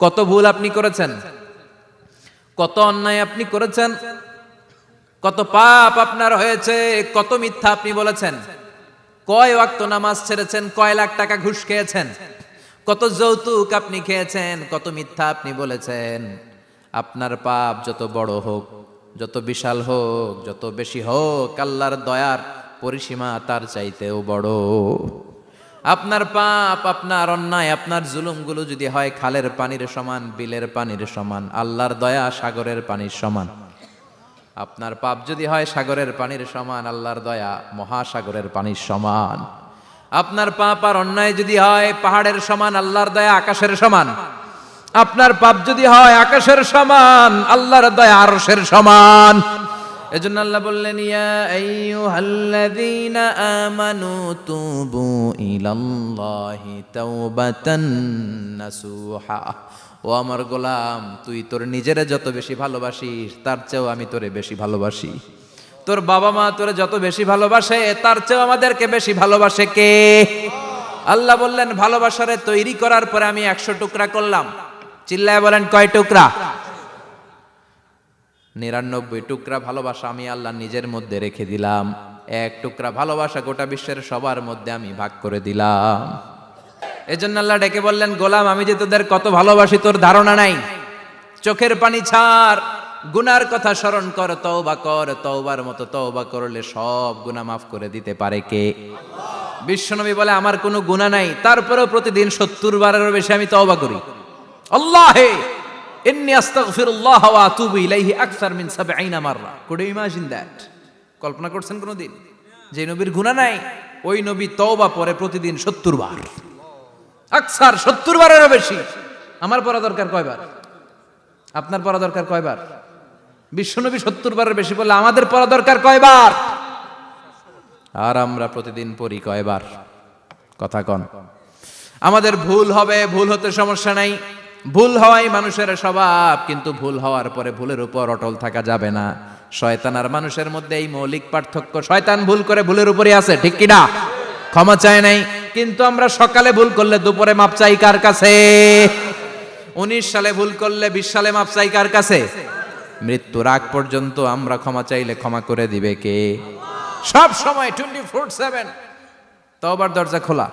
কত ভুল আপনি করেছেন, কত অন্যায় আপনি করেছেন, কত পাপ আপনার হয়েছে, কত মিথ্যা আপনি বলেছেন, কয় ওয়াক্ত নামাজ ছেড়েছেন, কয় লাখ টাকা ঘুষ খেয়েছেন, কত যৌতুক আপনি খেয়েছেন, কত মিথ্যা আপনি বলেছেন। আপনার পাপ যত বড় হোক, যত বিশাল হোক, যত বেশি হোক, আল্লাহর দয়ার পরিসীমা তার চাইতেও বড়। আপনার পাপ, আপনার অন্যায়, আপনার জুলুমগুলো যদি হয় খালের পানির সমান, বিলের পানির সমান, আল্লাহর দয়া সাগরের পানির সমান। আপনার পাপ যদি হয় সাগরের পানির সমান, আল্লাহর দয়া মহাসাগরের পানির সমান। আপনার পাপ আর অন্যায় যদি হয় পাহাড়ের সমান, আল্লাহর দয়া আকাশের সমান। আপনার পাপ যদি হয় আকাশের সমান, আল্লাহর দয়া আরশের সমান। এজন্য আল্লাহ বললেন, ইয়া আইয়ুহাল্লাযীনা আমানু তুবু ইলাল্লাহি তাওবাতান নাসুহা। ও আমার গোলাম, তুই তোর নিজেরে যত বেশি ভালোবাসিস তার চেয়েও আমি তোরে বেশি ভালোবাসি। তোর বাবা মা তোরে যত বেশি ভালোবাসে তার চেয়েও আমাদেরকে বেশি ভালোবাসে কে? আল্লাহ বললেন, ভালোবাসারে তৈরি করার পরে আমি 100 টুকরা করলাম। চিল্লায় বলেন, কয় টুকরা? 99 টুকরা ভালোবাসা আমি আল্লাহ নিজের মধ্যে রেখে দিলাম। 1 টুকরা ভালোবাসা গোটা বিশ্বের সবার মধ্যে আমি ভাগ করে দিলাম। এজন্য আল্লাহ ডেকে বললেন, গোলাম আমি যে তোদের কত ভালোবাসি তোর ধারণা নাই। চোখের পানি ছাড়, গুনার কথা স্মরণ কর, তওবা কর। তওবার মতো তওবা করলে সব গুনাহ মাফ করে দিতে পারে কে? বিশ্বনবী বলে, আমার কোনো গুনাহ নাই, তারপরেও প্রতিদিন 70 বারেরও বেশি আমি তওবা করি। আল্লাহে ইন্নী আস্তাগফিরুল্লাহ ওয়া আতুবু ইলাইহি আকসার মিন 70 মাররা। Could you imagine that? কল্পনা করছেন কোনদিন যে নবীর গুনাহ নাই, ওই নবী তওবা পড়ে প্রতিদিন 70 বার, আকসার 70 বারেরও বেশি। আমার পড়া দরকার কয়বার? আপনার পড়া দরকার কয়বার? বিশ্বনবী 70 বারের বেশি বললে আমাদের পড়া দরকার কয়বার? আর আমরা প্রতিদিন পড়ি কয়বার? কথা কন। আমাদের ভুল হবে, ভুল হতে সমস্যা নাই, ভুল হওয়াই মানুষের স্বভাব, কিন্তু ভুল হওয়ার পরে ভুলের উপর অটল থাকা যাবে না। শয়তান আর মানুষের মধ্যে এই মৌলিক পার্থক্য। শয়তান ভুল করে ভুলের উপরই আছে, ঠিক কি না? ক্ষমা চায় নাই, কিন্তু আমরা সকালে ভুল করলে দুপুরে মাপ চাই কার কাছে? 19 সালে ভুল করলে 20 সালে মাপ চাই কার কাছে? মৃত্যুর আগ পর্যন্ত আমরা ক্ষমা চাইলে ক্ষমা করে দিবে কে? সব সময় 24/7 তওবার দরজা খোলা।